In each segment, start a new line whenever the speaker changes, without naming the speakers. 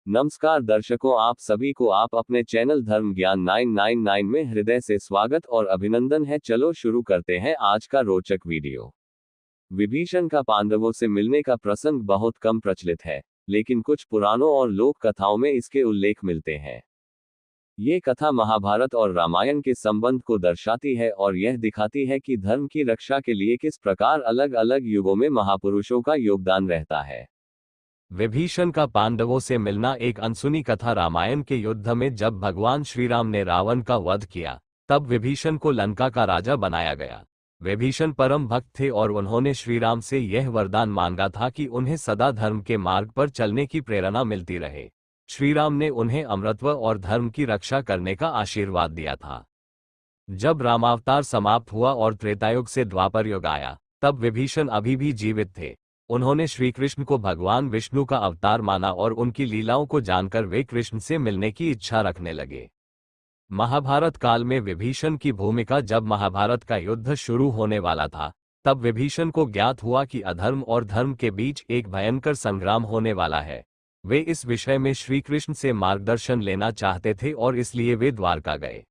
नमस्कार दर्शकों, आप सभी को आप अपने चैनल धर्म ज्ञान 999 में हृदय से स्वागत और अभिनंदन है। चलो शुरू करते हैं आज का रोचक वीडियो। विभीषण का पांडवों से मिलने का प्रसंग बहुत कम प्रचलित है, लेकिन कुछ पुराणों और लोक कथाओं में इसके उल्लेख मिलते हैं। ये कथा महाभारत और रामायण के संबंध को दर्शाती है और यह दिखाती है कि धर्म की रक्षा के लिए किस प्रकार अलग अलग युगों में महापुरुषों का योगदान रहता है।
विभीषण का पांडवों से मिलना एक अनसुनी कथा। रामायण के युद्ध में जब भगवान श्री राम ने रावण का वध किया, तब विभीषण को लंका का राजा बनाया गया। विभीषण परम भक्त थे और उन्होंने श्री राम से यह वरदान मांगा था कि उन्हें सदा धर्म के मार्ग पर चलने की प्रेरणा मिलती रहे। श्री राम ने उन्हें अमरत्व और धर्म की रक्षा करने का आशीर्वाद दिया था। जब रामावतार समाप्त हुआ और त्रेतायुग से द्वापर युग आया, तब विभीषण अभी भी जीवित थे। उन्होंने श्री कृष्ण को भगवान विष्णु का अवतार माना और उनकी लीलाओं को जानकर वे कृष्ण से मिलने की इच्छा रखने लगे। महाभारत काल में विभीषण की भूमिका। जब महाभारत का युद्ध शुरू होने वाला था, तब विभीषण को ज्ञात हुआ कि अधर्म और धर्म के बीच एक भयंकर संग्राम होने वाला है। वे इस विषय में श्री कृष्ण से मार्गदर्शन लेना चाहते थे और इसलिए वे द्वारका गए।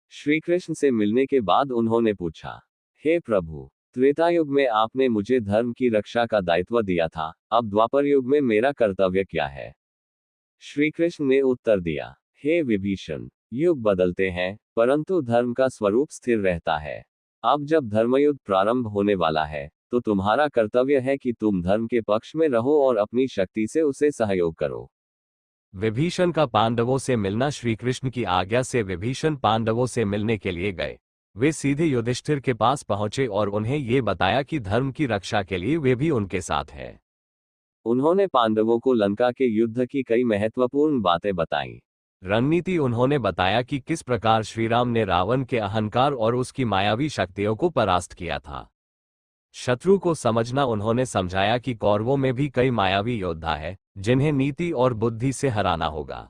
श्री कृष्ण से मिलने के बाद उन्होंने पूछा, हे प्रभु, त्रेतायुग में आपने मुझे धर्म की रक्षा का दायित्व दिया था, अब द्वापर युग में मेरा कर्तव्य क्या है? श्री कृष्ण ने उत्तर दिया, हे विभीषण, युग बदलते हैं, परंतु धर्म का स्वरूप स्थिर रहता है। अब जब धर्मयुद्ध प्रारंभ होने वाला है, तो तुम्हारा कर्तव्य है कि तुम धर्म के पक्ष में रहो और अपनी शक्ति से उसे सहयोग करो।
विभीषण का पांडवों से मिलना। श्री कृष्ण की आज्ञा से विभीषण पांडवों से मिलने के लिए गए। वे सीधे युधिष्ठिर के पास पहुंचे और उन्हें ये बताया कि धर्म की रक्षा के लिए वे भी उनके साथ हैं।
उन्होंने पांडवों को लंका के युद्ध की कई महत्वपूर्ण बातें बताईं।
रणनीति उन्होंने बताया कि किस प्रकार श्रीराम ने रावण के अहंकार और उसकी मायावी शक्तियों को परास्त किया था। शत्रु को समझना। उन्होंने समझाया कि कौरवों में भी कई मायावी योद्धा है, जिन्हें नीति और बुद्धि से हराना होगा।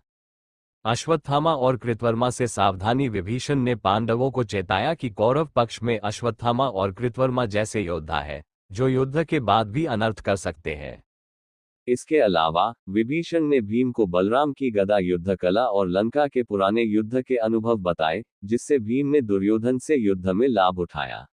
अश्वत्थामा और कृतवर्मा से सावधानी। विभीषण ने पांडवों को चेताया कि कौरव पक्ष में अश्वत्थामा और कृतवर्मा जैसे योद्धा है, जो युद्ध के बाद भी अनर्थ कर सकते हैं।
इसके अलावा विभीषण ने भीम को बलराम की गदा युद्ध कला और लंका के पुराने युद्ध के अनुभव बताए, जिससे भीम ने दुर्योधन से युद्ध में लाभ उठाया।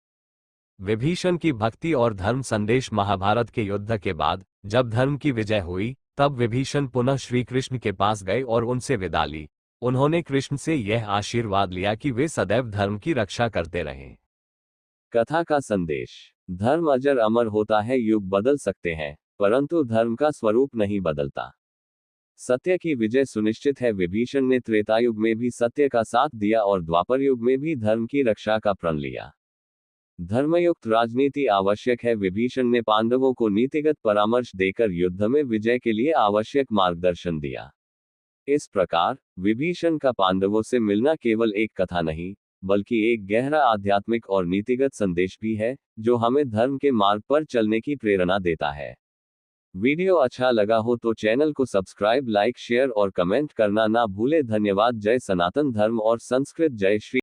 विभीषण की भक्ति और धर्म संदेश। महाभारत के युद्ध के बाद जब धर्म की विजय हुई, तब विभीषण पुनः श्री कृष्ण के पास गए और उनसे विदा ली। उन्होंने कृष्ण से यह आशीर्वाद लिया कि वे सदैव धर्म की रक्षा करते रहें।
कथा का संदेश। धर्म अजर अमर होता है। युग बदल सकते हैं, परंतु धर्म का स्वरूप नहीं बदलता। सत्य की विजय सुनिश्चित है। विभीषण ने त्रेतायुग में भी सत्य का साथ दिया और द्वापर युग में भी धर्म की रक्षा का प्रण लिया। धर्मयुक्त राजनीति आवश्यक है। विभीषण ने पांडवों को नीतिगत परामर्श देकर युद्ध में विजय के लिए आवश्यक मार्गदर्शन दिया। इस प्रकार विभीषण का पांडवों से मिलना केवल एक कथा नहीं, बल्कि एक गहरा आध्यात्मिक और नीतिगत संदेश भी है, जो हमें धर्म के मार्ग पर चलने की प्रेरणा देता है। वीडियो अच्छा लगा हो तो चैनल को सब्सक्राइब, लाइक, शेयर और कमेंट करना ना भूले। धन्यवाद। जय सनातन धर्म और संस्कृत। जय श्री